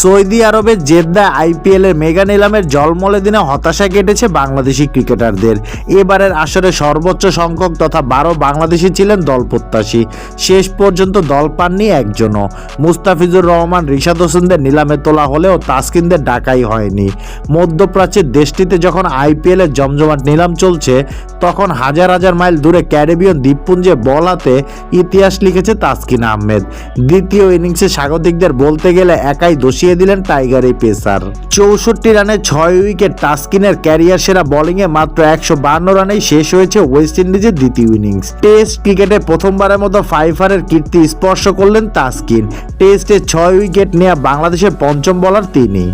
Saudi আরবের Jeddah আইপিএলের mega নিলামের জলমলে দিনে হতাশা কেটেছে বাংলাদেশি ক্রিকেটারদের। এবারের আসরে সর্বোচ্চ সংখ্যক তথা 12 বাংলাদেশি ছিলেন দল প্রত্যাশী। শেষ পর্যন্ত দল পাননি একজনও। মুস্তাফিজুর রহমান, রিশাদ হোসেনদের নিলামে তোলা হলেও তাসকিনদের ডাকাই হয়নি। মধ্যপ্রাচ্যের দেশটিতে যখন আইপিএলের জমজমাট নিলাম চলছে, তখন হাজার হাজার মাইল দূরে ক্যারিবিয়ান দ্বীপপুঞ্জে বল হাতে ইতিহাস লিখেছে তাসকিন আহমেদ। দ্বিতীয় ইনিংসে স্বাগতিকদের বলতে গেলে একাই দোষিয়ে দিলেন টাইগার এই পেসার। 64 রানে 6 উইকেট তাসকিনের ক্যারিয়ার সেরা বোলিংয়ে মাত্র 152 রানেই শেষ হয়েছে ওয়েস্ট ইন্ডিজের দ্বিতীয় ইনিংস। টেস্ট ক্রিকেটে প্রথমবারের মতো ফাইফারের কীর্তি স্পর্শ করলেন তাসকিন। টেস্টে 6 উইকেট নেওয়া বাংলাদেশের পঞ্চম বোলার তিনি।